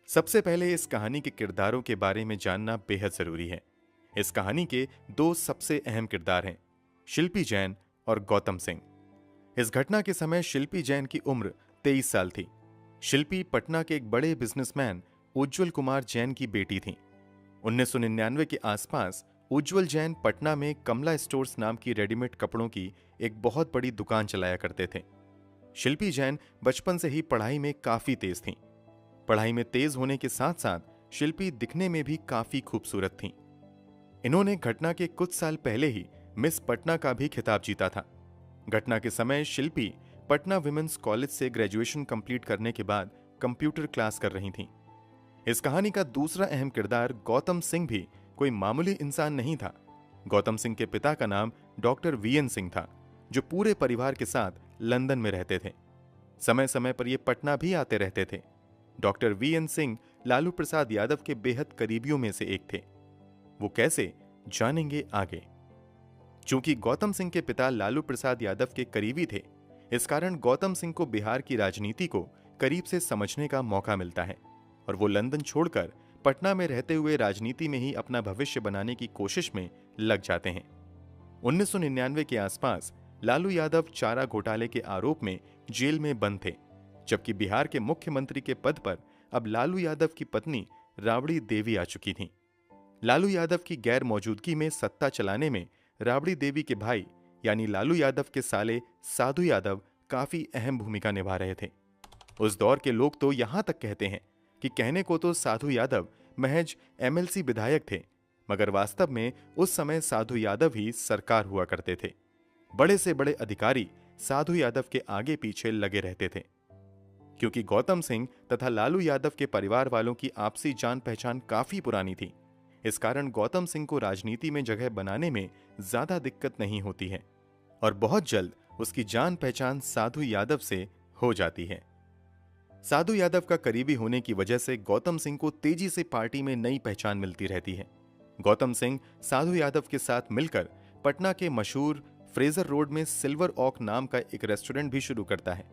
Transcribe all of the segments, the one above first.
सबसे पहले इस कहानी के किरदारों के बारे में जानना बेहद जरूरी है। इस कहानी के दो सबसे अहम किरदार हैं, शिल्पी जैन और गौतम सिंह। इस घटना के समय शिल्पी जैन की उम्र 23 साल थी। शिल्पी पटना के एक बड़े बिजनेसमैन उज्जवल कुमार जैन की बेटी थी। 1999 के आसपास उज्जवल जैन पटना में कमला स्टोर्स नाम की रेडीमेड कपड़ों की एक बहुत बड़ी दुकान चलाया करते थे। शिल्पी जैन बचपन से ही पढ़ाई में काफी तेज थीं। पढ़ाई में तेज होने के साथ साथ शिल्पी दिखने में भी काफी खूबसूरत थीं। इन्होंने घटना के कुछ साल पहले ही मिस पटना का भी खिताब जीता था। घटना के समय शिल्पी पटना विमेंस कॉलेज से ग्रेजुएशन कंप्लीट करने के बाद कंप्यूटर क्लास कर रही थीं। इस कहानी का दूसरा अहम किरदार गौतम सिंह भी कोई मामूली इंसान नहीं था। गौतम सिंह के पिता का नाम डॉक्टर वीएन सिंह था, जो पूरे परिवार के साथ लंदन में रहते थे। समय समय पर ये पटना भी आते रहते थे। डॉक्टर वीएन सिंह लालू प्रसाद यादव के बेहद करीबियों में से एक थे। वो कैसे, जानेंगे आगे। चूंकि गौतम सिंह के पिता लालू प्रसाद यादव के करीबी थे, इस कारण गौतम सिंह को बिहार की राजनीति को करीब से समझने का मौका मिलता है और वो लंदन छोड़कर पटना में रहते हुए राजनीति में ही अपना भविष्य बनाने की कोशिश में लग जाते हैं। 1999 के आसपास लालू यादव चारा घोटाले के आरोप में जेल में बंद थे, जबकि बिहार के मुख्यमंत्री के पद पर अब लालू यादव की पत्नी राबड़ी देवी आ चुकी थीं। लालू यादव की गैर मौजूदगी में सत्ता चलाने में राबड़ी देवी के भाई यानी लालू यादव के साले साधु यादव काफी अहम भूमिका निभा रहे थे। उस दौर के लोग तो यहां तक कहते हैं कि कहने को तो साधु यादव महज एमएलसी विधायक थे, मगर वास्तव में उस समय साधु यादव ही सरकार हुआ करते थे। बड़े से बड़े अधिकारी साधु यादव के आगे पीछे लगे रहते थे। क्योंकि गौतम सिंह तथा लालू यादव के परिवार वालों की आपसी जान पहचान काफी पुरानी थी, इस कारण गौतम सिंह को राजनीति में जगह बनाने में ज्यादा दिक्कत नहीं होती है और बहुत जल्द उसकी जान पहचान साधु यादव से हो जाती है। साधु यादव का करीबी होने की वजह से गौतम सिंह को तेजी से पार्टी में नई पहचान मिलती रहती है। गौतम सिंह साधु यादव के साथ मिलकर पटना के मशहूर फ्रेजर रोड में सिल्वर ऑक नाम का एक रेस्टोरेंट भी शुरू करता है,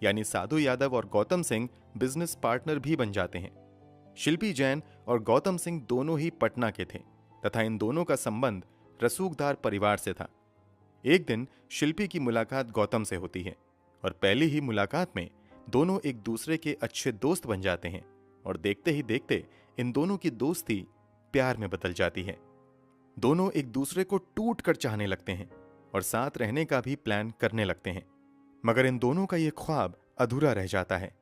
यानी साधु यादव और गौतम सिंह बिजनेस पार्टनर भी बन जाते हैं। शिल्पी जैन और गौतम सिंह दोनों ही पटना के थे तथा इन दोनों का संबंध रसूखदार परिवार से था। एक दिन शिल्पी की मुलाकात गौतम से होती है और पहली ही मुलाकात में दोनों एक दूसरे के अच्छे दोस्त बन जाते हैं और देखते ही देखते इन दोनों की दोस्ती प्यार में बदल जाती है। दोनों एक दूसरे को टूट कर चाहने लगते हैं और साथ रहने का भी प्लान करने लगते हैं, मगर इन दोनों का यह ख्वाब अधूरा रह जाता है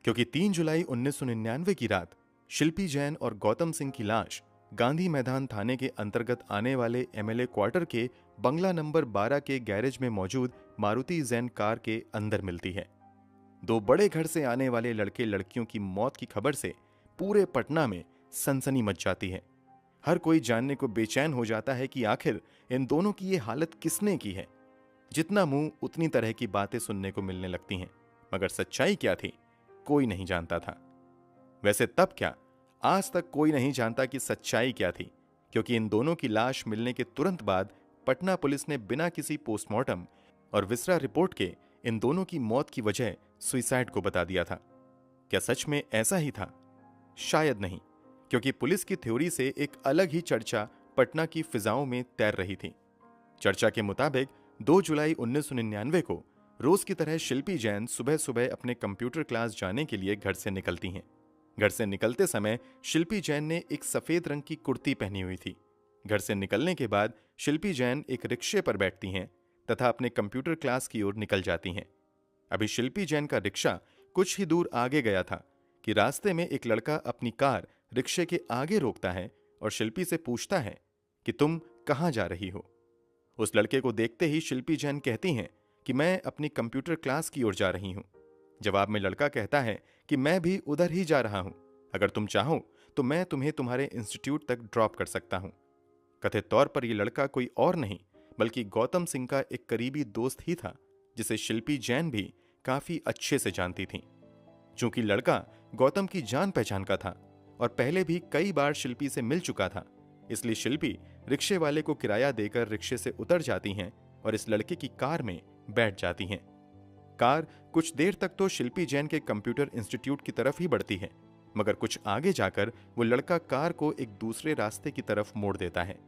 क्योंकि 3 जुलाई 1999 की रात शिल्पी जैन और गौतम सिंह की लाश गांधी मैदान थाने के अंतर्गत आने वाले एमएलए क्वार्टर के बंगला नंबर 12 के गैरेज में मौजूद मारुति जैन कार के अंदर मिलती है। दो बड़े घर से आने वाले लड़के लड़कियों की मौत की खबर से पूरे पटना में सनसनी मच जाती है। हर कोई जानने को बेचैन हो जाता है कि आखिर इन दोनों की ये हालत किसने की है। जितना मुंह उतनी तरह की बातें सुनने को मिलने लगती हैं, मगर सच्चाई क्या थी कोई नहीं जानता था। वैसे तब क्या, आज तक कोई नहीं जानता कि सच्चाई क्या थी, क्योंकि इन दोनों की लाश मिलने के तुरंत बाद पटना पुलिस ने बिना किसी पोस्टमार्टम और विसरा रिपोर्ट के इन दोनों की मौत की वजह सुसाइड को बता दिया था। क्या सच में ऐसा ही था? शायद नहीं, क्योंकि पुलिस की थ्योरी से एक अलग ही चर्चा पटना की फिजाओं में तैर रही थी। चर्चा के मुताबिक 2 जुलाई 1999 को रोज की तरह शिल्पी जैन सुबह सुबह अपने कंप्यूटर क्लास जाने के लिए घर से निकलती हैं। घर से निकलते समय शिल्पी जैन ने एक सफेद रंग की कुर्ती पहनी हुई थी। घर से निकलने के बाद शिल्पी जैन एक रिक्शे पर बैठती हैं तथा अपने कंप्यूटर क्लास की ओर निकल जाती हैं। अभी शिल्पी जैन का रिक्शा कुछ ही दूर आगे गया था कि रास्ते में एक लड़का अपनी कार रिक्शे के आगे रोकता है और शिल्पी से पूछता है कि तुम कहां जा रही हो। उस लड़के को देखते ही शिल्पी जैन कहती हैं कि मैं अपनी कंप्यूटर क्लास की ओर जा रही हूं। जवाब में लड़का कहता है कि मैं भी उधर ही जा रहा हूं, अगर तुम चाहो तो मैं तुम्हें तुम्हारे इंस्टीट्यूट तक ड्रॉप कर सकता हूं। कथित तौर पर यह लड़का कोई और नहीं बल्कि गौतम सिंह का एक करीबी दोस्त ही था, जिसे शिल्पी जैन भी काफी अच्छे से जानती थी। चूंकि लड़का गौतम की जान पहचान का था और पहले भी कई बार शिल्पी से मिल चुका था, इसलिए शिल्पी रिक्शे वाले को किराया देकर रिक्शे से उतर जाती हैं और इस लड़के की कार में बैठ जाती हैं। कार कुछ देर तक तो शिल्पी जैन के कंप्यूटर इंस्टीट्यूट की तरफ ही बढ़ती है, मगर कुछ आगे जाकर वो लड़का कार को एक दूसरे रास्ते की तरफ मोड़ देता है।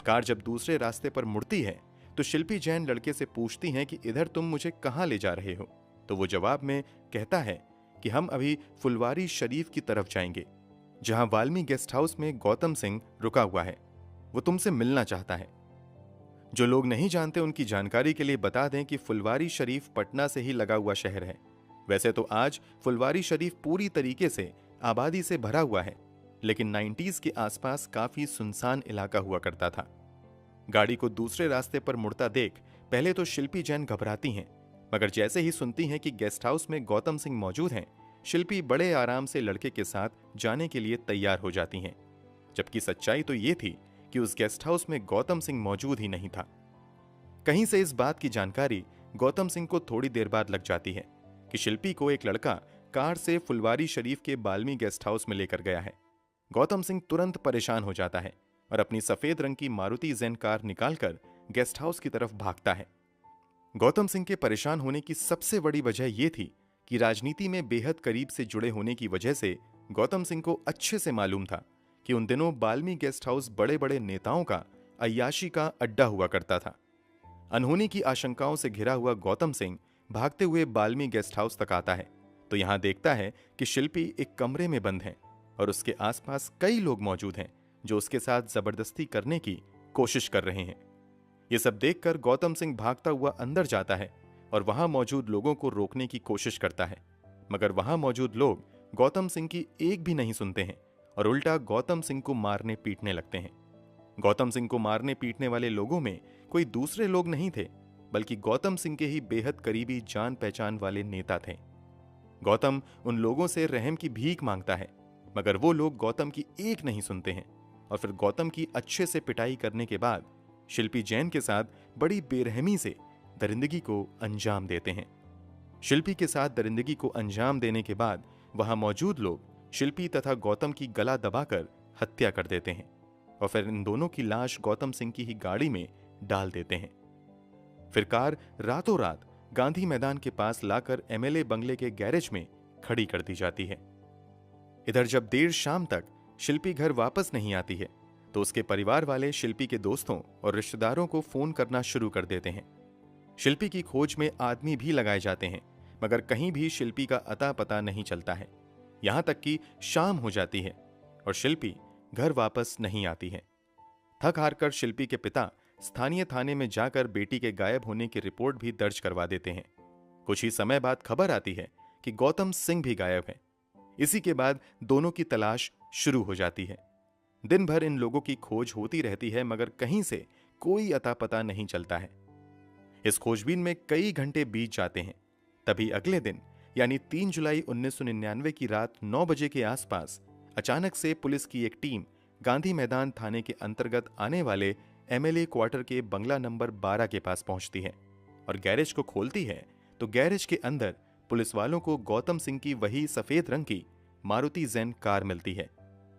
कार जब दूसरे रास्ते पर मुड़ती है तो शिल्पी जैन लड़के से पूछती हैं कि इधर तुम मुझे कहाँ ले जा रहे हो। तो वो जवाब में कहता है कि हम अभी फुलवारी शरीफ की तरफ जाएंगे, जहां वाल्मी गेस्ट हाउस में गौतम सिंह रुका हुआ है। वो तुमसे मिलना चाहता है। जो लोग नहीं जानते उनकी जानकारी के लिए बता दें कि फुलवारी शरीफ पटना से ही लगा हुआ शहर है। वैसे तो आज फुलवारी शरीफ पूरी तरीके से आबादी से भरा हुआ है, लेकिन 90s के आसपास काफी सुनसान इलाका हुआ करता था। गाड़ी को दूसरे रास्ते पर मुड़ता देख पहले तो शिल्पी जैन घबराती हैं, मगर जैसे ही सुनती हैं कि गेस्ट हाउस में गौतम सिंह मौजूद हैं, शिल्पी बड़े आराम से लड़के के साथ जाने के लिए तैयार हो जाती हैं। जबकि सच्चाई तो ये थी कि उस गेस्ट हाउस में गौतम सिंह मौजूद ही नहीं था। कहीं से इस बात की जानकारी गौतम सिंह को थोड़ी देर बाद लग जाती है कि शिल्पी को एक लड़का कार से फुलवारी शरीफ के बाल्मी गेस्ट हाउस में लेकर गया है। गौतम सिंह तुरंत परेशान हो जाता है और अपनी सफेद रंग की मारुति ज़ेन कार निकालकर गेस्ट हाउस की तरफ भागता है। गौतम सिंह के परेशान होने की सबसे बड़ी वजह यह थी कि राजनीति में बेहद करीब से जुड़े होने की वजह से गौतम सिंह को अच्छे से मालूम था कि उन दिनों बाल्मी गेस्ट हाउस बड़े बड़े नेताओं का अय्याशी का अड्डा हुआ करता था। अनहोनी की आशंकाओं से घिरा हुआ गौतम सिंह भागते हुए बाल्मी गेस्ट हाउस तक आता है तो यहां देखता है कि शिल्पी एक कमरे में बंद है और उसके आसपास कई लोग मौजूद हैं जो उसके साथ जबरदस्ती करने की कोशिश कर रहे हैं। ये सब देखकर गौतम सिंह भागता हुआ अंदर जाता है और वहां मौजूद लोगों को रोकने की कोशिश करता है, मगर वहां मौजूद लोग गौतम सिंह की एक भी नहीं सुनते हैं और उल्टा गौतम सिंह को मारने पीटने लगते हैं। गौतम सिंह को मारने पीटने वाले लोगों में कोई दूसरे लोग नहीं थे, बल्कि गौतम सिंह के ही बेहद करीबी जान पहचान वाले नेता थे। गौतम उन लोगों से रहम की भीख मांगता है, मगर वो लोग गौतम की एक नहीं सुनते हैं और फिर गौतम की अच्छे से पिटाई करने के बाद शिल्पी जैन के साथ बड़ी बेरहमी से दरिंदगी को अंजाम देते हैं। शिल्पी के साथ दरिंदगी को अंजाम देने के बाद वहां मौजूद लोग शिल्पी तथा गौतम की गला दबाकर हत्या कर देते हैं और फिर इन दोनों की लाश गौतम सिंह की ही गाड़ी में डाल देते हैं। फिर कार रातों रात गांधी मैदान के पास लाकर एमएलए बंगले के गैरेज में खड़ी कर दी जाती है। इधर जब देर शाम तक शिल्पी घर वापस नहीं आती है तो उसके परिवार वाले शिल्पी के दोस्तों और रिश्तेदारों को फोन करना शुरू कर देते हैं। शिल्पी की खोज में आदमी भी लगाए जाते हैं, मगर कहीं भी शिल्पी का अता पता नहीं चलता है। यहां तक कि शाम हो जाती है और शिल्पी घर वापस नहीं आती है। थक हार कर शिल्पी के पिता स्थानीय थाने में जाकर बेटी के गायब होने की रिपोर्ट भी दर्ज करवा देते हैं। कुछ ही समय बाद खबर आती है कि गौतम सिंह भी गायब है। इसी के बाद दोनों की तलाश शुरू हो जाती है। दिन भर इन लोगों की खोज होती रहती है, मगर कहीं से कोई अता पता नहीं चलता है। इस खोजबीन में कई घंटे बीत जाते हैं। तभी अगले दिन यानी 3 जुलाई 1999 की रात 9 बजे के आसपास अचानक से पुलिस की एक टीम गांधी मैदान थाने के अंतर्गत आने वाले एमएलए क्वार्टर के बंगला नंबर 12 के पास पहुंचती है और गैरेज को खोलती है तो गैरेज के अंदर पुलिस वालों को गौतम सिंह की वही सफेद रंग की मारुति ज़ेन कार मिलती है।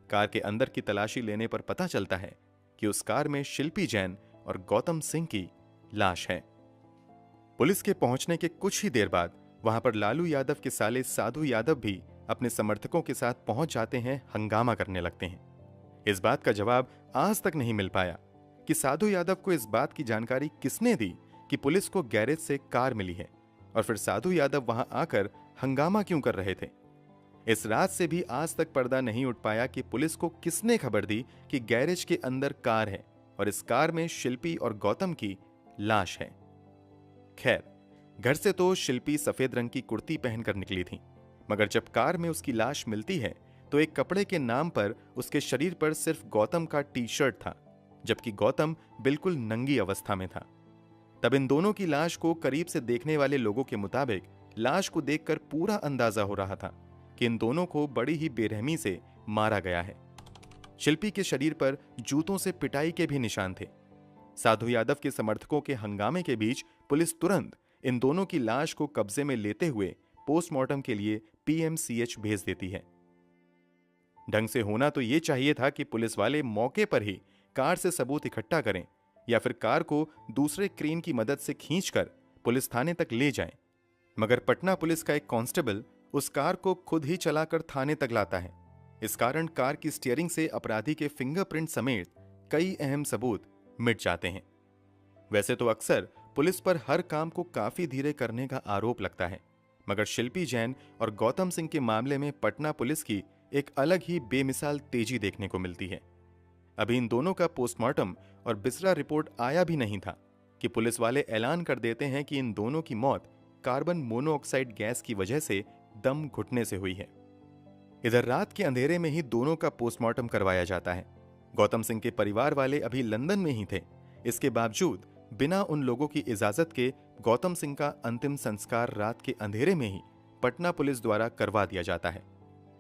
कार के अंदर की तलाशी लेने पर पता चलता है कि उस कार में शिल्पी जैन और गौतम सिंह की लाश है। पुलिस के पहुंचने के कुछ ही देर बाद वहां पर लालू यादव के साले साधु यादव भी अपने समर्थकों के साथ पहुंच जाते हैं, हंगामा करने लगते हैं। इस बात का जवाब आज तक नहीं मिल पाया कि साधु यादव को इस बात की जानकारी किसने दी कि पुलिस को गैरेज से कार मिली है और फिर साधु यादव वहां आकर हंगामा क्यों कर रहे थे। इस रात से भी आज तक पर्दा नहीं उठ पाया कि पुलिस को किसने खबर दी कि गैरेज के अंदर कार है और इस कार में शिल्पी और गौतम की लाश है। खैर, घर से तो शिल्पी सफेद रंग की कुर्ती पहनकर निकली थी, मगर जब कार में उसकी लाश मिलती है तो एक कपड़े के नाम पर उसके शरीर पर सिर्फ गौतम का टी शर्ट था, जबकि गौतम बिल्कुल नंगी अवस्था में था। तब इन दोनों की लाश को करीब से देखने वाले लोगों के मुताबिक लाश को देखकर पूरा अंदाजा हो रहा था कि इन दोनों को बड़ी ही बेरहमी से मारा गया है। शिल्पी के शरीर पर जूतों से पिटाई के भी निशान थे। साधु यादव के समर्थकों के हंगामे के बीच पुलिस तुरंत इन दोनों की लाश को कब्जे में लेते हुए पोस्टमार्टम के लिए पीएमसीएच भेज देती है। ढंग से होना तो यह चाहिए था कि पुलिस वाले मौके पर ही कार से सबूत इकट्ठा करें या फिर कार को दूसरे क्रेन की मदद से खींचकर पुलिस थाने तक ले जाएं, मगर पटना पुलिस का एक कांस्टेबल उस कार को खुद ही चलाकर थाने तक लाता है इस कारण कार की स्टीयरिंग से अपराधी के फिंगरप्रिंट समेत कई अहम सबूत मिट जाते हैं। वैसे तो अक्सर पुलिस पर हर काम को काफी धीरे करने का आरोप लगता है, मगर शिल्पी जैन और गौतम सिंह के मामले में पटना पुलिस की एक अलग ही बेमिसाल तेजी देखने को मिलती है। अभी इन दोनों का पोस्टमार्टम और बिसरा रिपोर्ट आया भी नहीं था कि पुलिस वाले ऐलान कर देते हैं कि इन दोनों की मौत कार्बन मोनोऑक्साइड गैस की वजह से दम घुटने से हुई है। इधर रात के अंधेरे में ही दोनों का पोस्टमार्टम करवाया जाता है। गौतम सिंह के परिवार वाले अभी लंदन में ही थे। इसके बावजूद बिना उन लोगों की इजाजत के गौतम सिंह का अंतिम संस्कार रात के अंधेरे में ही पटना पुलिस द्वारा करवा दिया जाता है।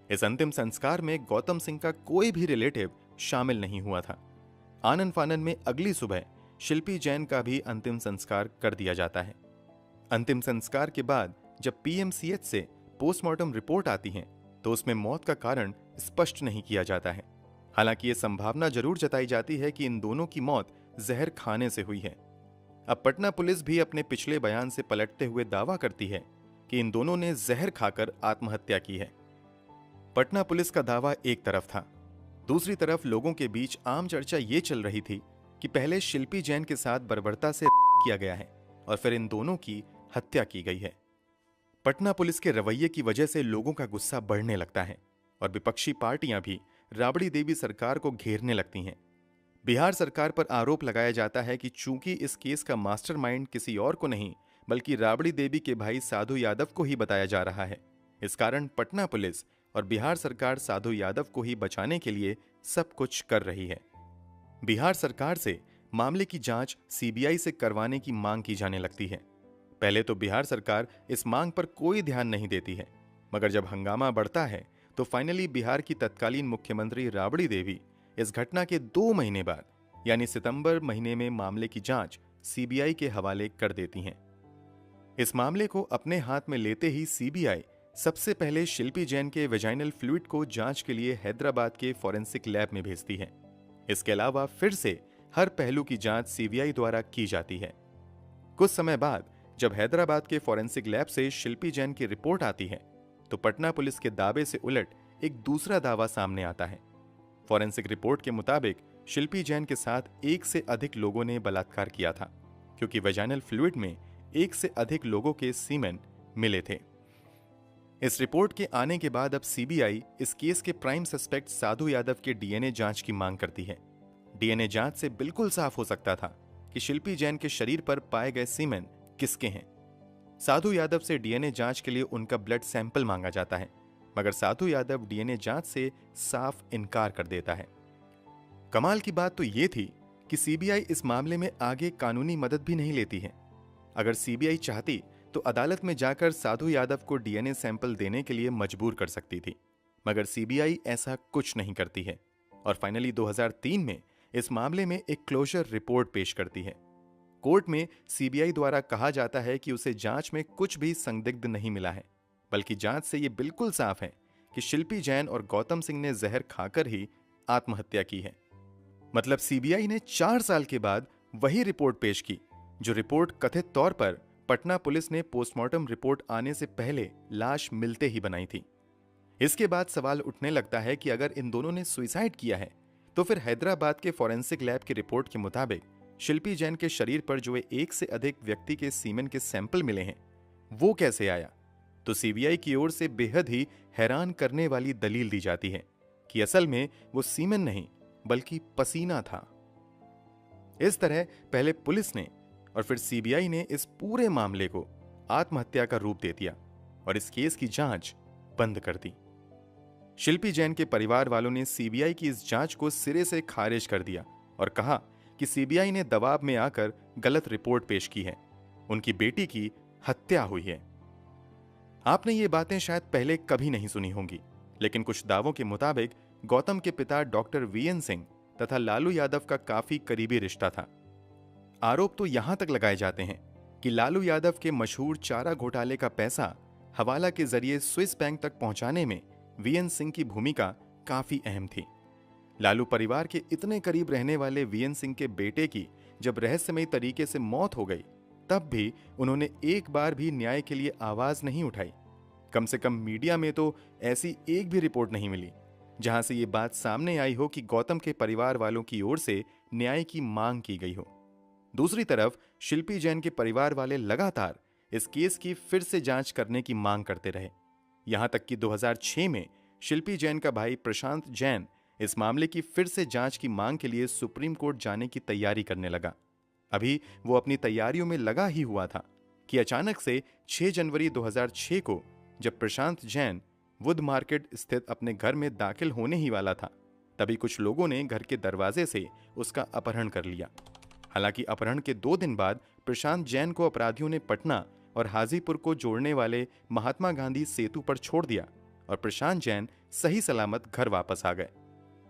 इस अंतिम संस्कार में गौतम सिंह का कोई भी रिलेटिव शामिल नहीं हुआ था। आनन फानन में अगली सुबह शिल्पी जैन का भी अंतिम संस्कार कर दिया जाता है। अंतिम संस्कार के बाद जब पीएमसीएच से पोस्टमार्टम रिपोर्ट आती है तो उसमें मौत का कारण स्पष्ट नहीं किया जाता है। हालांकि यह संभावना जरूर जताई जाती है कि इन दोनों की मौत जहर खाने से हुई है। अब पटना पुलिस भी अपने पिछले बयान से पलटते हुए दावा करती है कि इन दोनों ने जहर खाकर आत्महत्या की है। पटना पुलिस का दावा एक तरफ था, दूसरी तरफ लोगों के बीच आम चर्चा ये चल रही थी कि पहले शिल्पी जैन के साथ बर्बरता से किया गया है और फिर इन दोनों की हत्या की गई है। पटना पुलिस के रवैये की वजह से लोगों का गुस्सा बढ़ने लगता है और विपक्षी पार्टियां भी राबड़ी देवी सरकार को घेरने लगती हैं। बिहार सरकार पर आरोप लगाया जाता है कि चूंकि इस केस का मास्टरमाइंड किसी और को नहीं बल्कि राबड़ी देवी के भाई साधु यादव को ही बताया जा रहा है, इस कारण पटना पुलिस और बिहार सरकार साधु यादव को ही बचाने के लिए सब कुछ कर रही है। बिहार सरकार से मामले की जांच सीबीआई से करवाने की मांग की जाने लगती है। पहले तो बिहार सरकार इस मांग पर कोई ध्यान नहीं देती है, मगर जब हंगामा बढ़ता है तो फाइनली बिहार की तत्कालीन मुख्यमंत्री राबड़ी देवी इस घटना के 2 महीने बाद यानी सितंबर महीने में मामले की जांच सीबीआई के हवाले कर देती हैं। इस मामले को अपने हाथ में लेते ही सीबीआई सबसे पहले शिल्पी जैन के वेजाइनल फ्लूइड को जांच के लिए हैदराबाद के फॉरेंसिक लैब में भेजती है। इसके अलावा फिर से हर पहलू की जांच सीबीआई द्वारा की जाती है। कुछ समय बाद जब हैदराबाद के फॉरेंसिक लैब से शिल्पी जैन की रिपोर्ट आती है तो पटना पुलिस के दावे से उलट एक दूसरा दावा सामने आता है। फॉरेंसिक रिपोर्ट के मुताबिक शिल्पी जैन के साथ 1 से अधिक लोगों ने बलात्कार किया था, क्योंकि वेजाइनल फ्लूइड में 1 से अधिक लोगों के सीमेन मिले थे। इस रिपोर्ट के आने के बाद अब सीबीआई इस केस के प्राइम सस्पेक्ट साधु यादव के डीएनए जांच की मांग करती है। डीएनए जांच से बिल्कुल साफ हो सकता था कि शिल्पी जैन के शरीर पर पाए गए सीमेन किसके हैं। साधु यादव से डीएनए जांच के लिए उनका ब्लड सैंपल मांगा जाता है, मगर साधु यादव डीएनए जांच से साफ इनकार कर देता है। कमाल की बात तो यह थी कि सीबीआई इस मामले में आगे कानूनी मदद भी नहीं लेती है। अगर सीबीआई चाहती तो अदालत में जाकर साधु यादव को डीएनए सैंपल देने के लिए मजबूर कर सकती थी, मगर सीबीआई ऐसा कुछ नहीं करती है और फाइनली 2003 में इस मामले में एक क्लोजर रिपोर्ट पेश करती है। कोर्ट में सीबीआई द्वारा कहा जाता है कि उसे जांच में कुछ भी संदिग्ध नहीं मिला है, बल्कि जांच से यह बिल्कुल साफ है कि शिल्पी जैन और गौतम सिंह ने जहर खाकर ही आत्महत्या की है। मतलब सीबीआई ने 4 साल के बाद वही रिपोर्ट पेश की जो रिपोर्ट कथित तौर पर पटना पुलिस ने पोस्टमार्टम रिपोर्ट आने से पहले लाश मिलते ही बनाई थी। इसके बाद सवाल उठने लगता है कि अगर इन दोनों ने सुसाइड किया है तो फिर हैदराबाद के फॉरेंसिक लैब की रिपोर्ट के मुताबिक शिल्पी जैन के शरीर पर जो 1 से अधिक व्यक्ति के सीमेन के सैंपल मिले हैं वो कैसे आया। तो सीबीआई की ओर से बेहद ही हैरान करने वाली दलील दी जाती है कि असल में वो सीमेन नहीं बल्कि पसीना था। इस तरह पहले पुलिस ने और फिर सीबीआई ने इस पूरे मामले को आत्महत्या का रूप दे दिया और इस केस की जांच बंद कर दी। शिल्पी जैन के परिवार वालों ने सीबीआई की इस जांच को सिरे से खारिज कर दिया और कहा कि सीबीआई ने दबाव में आकर गलत रिपोर्ट पेश की है, उनकी बेटी की हत्या हुई है। आपने ये बातें शायद पहले कभी नहीं सुनी होंगी, लेकिन कुछ दावों के मुताबिक गौतम के पिता डॉक्टर वीएन सिंह तथा लालू यादव का काफी करीबी रिश्ता था। आरोप तो यहां तक लगाए जाते हैं कि लालू यादव के मशहूर चारा घोटाले का पैसा हवाला के जरिए स्विस बैंक तक पहुंचाने में वीएन सिंह की भूमिका काफी अहम थी। लालू परिवार के इतने करीब रहने वाले वीएन सिंह के बेटे की जब रहस्यमयी तरीके से मौत हो गई तब भी उन्होंने एक बार भी न्याय के लिए आवाज नहीं उठाई। कम से कम मीडिया में तो ऐसी एक भी रिपोर्ट नहीं मिली जहां से ये बात सामने आई हो कि गौतम के परिवार वालों की ओर से न्याय की मांग की गई हो। दूसरी तरफ शिल्पी जैन के परिवार वाले लगातार इस केस की फिर से जांच करने की मांग करते रहे। यहां तक कि 2006 में शिल्पी जैन का भाई प्रशांत जैन इस मामले की फिर से जांच की मांग के लिए सुप्रीम कोर्ट जाने की तैयारी करने लगा। अभी वो अपनी तैयारियों में लगा ही हुआ था कि अचानक से 6 जनवरी 2006 को जब प्रशांत जैन वुड मार्केट स्थित अपने घर में दाखिल होने ही वाला था, तभी कुछ लोगों ने घर के दरवाजे से उसका अपहरण कर लिया। हालांकि अपहरण के 2 दिन बाद प्रशांत जैन को अपराधियों ने पटना और हाजीपुर को जोड़ने वाले महात्मा गांधी सेतु पर छोड़ दिया और प्रशांत जैन सही सलामत घर वापस आ गए।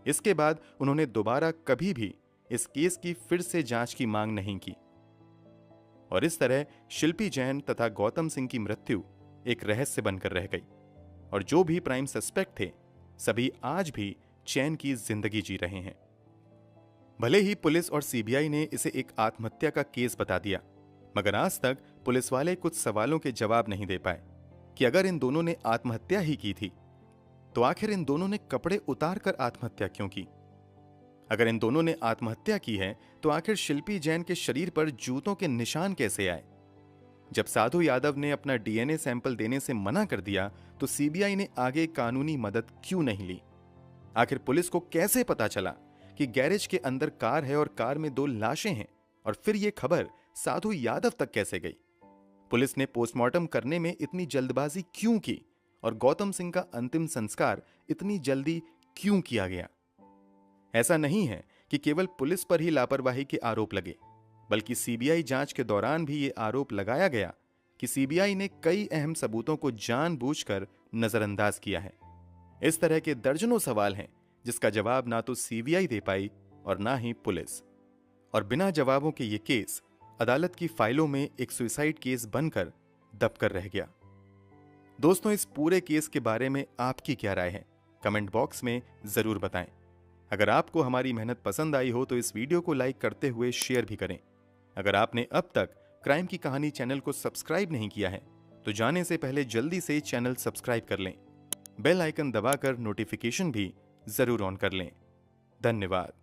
इसके बाद उन्होंने दोबारा कभी भी इस केस की फिर से जांच की मांग नहीं की और इस तरह शिल्पी जैन तथा गौतम सिंह की मृत्यु एक रहस्य बनकर रह गई और जो भी प्राइम सस्पेक्ट थे सभी आज भी चैन की जिंदगी जी रहे हैं। भले ही पुलिस और सीबीआई ने इसे एक आत्महत्या का केस बता दिया, मगर आज तक पुलिस वाले कुछ सवालों के जवाब नहीं दे पाए कि अगर इन दोनों ने आत्महत्या ही की थी तो आखिर इन दोनों ने कपड़े उतार कर आत्महत्या क्यों की? अगर इन दोनों ने आत्महत्या की है तो आखिर शिल्पी जैन के शरीर पर जूतों के निशान कैसे आए? जब साधु यादव ने अपना डीएनए सैंपल देने से मना कर दिया तो सीबीआई ने आगे कानूनी मदद क्यों नहीं ली? आखिर पुलिस को कैसे पता चला कि गैरेज के अंदर कार है और कार में 2 लाशें हैं और फिर यह खबर साधु यादव तक कैसे गई? पुलिस ने पोस्टमार्टम करने में इतनी जल्दबाजी क्यों की और गौतम सिंह का अंतिम संस्कार इतनी जल्दी क्यों किया गया? ऐसा नहीं है कि केवल पुलिस पर ही लापरवाही के आरोप लगे, बल्कि सीबीआई जांच के दौरान भी ये आरोप लगाया गया कि सीबीआई ने कई अहम सबूतों को जानबूझकर नजरअंदाज किया है। इस तरह के दर्जनों सवाल हैं जिसका जवाब ना तो सीबीआई दे पाई और ना ही पुलिस, और बिना जवाबों के ये केस अदालत की फाइलों में एक सुसाइड केस बनकर दबकर रह गया। दोस्तों, इस पूरे केस के बारे में आपकी क्या राय है? कमेंट बॉक्स में जरूर बताएं। अगर आपको हमारी मेहनत पसंद आई हो तो इस वीडियो को लाइक करते हुए शेयर भी करें। अगर आपने अब तक क्राइम की कहानी चैनल को सब्सक्राइब नहीं किया है तो जाने से पहले जल्दी से चैनल सब्सक्राइब कर लें। बेल आइकन दबाकर नोटिफिकेशन भी जरूर ऑन कर लें। धन्यवाद।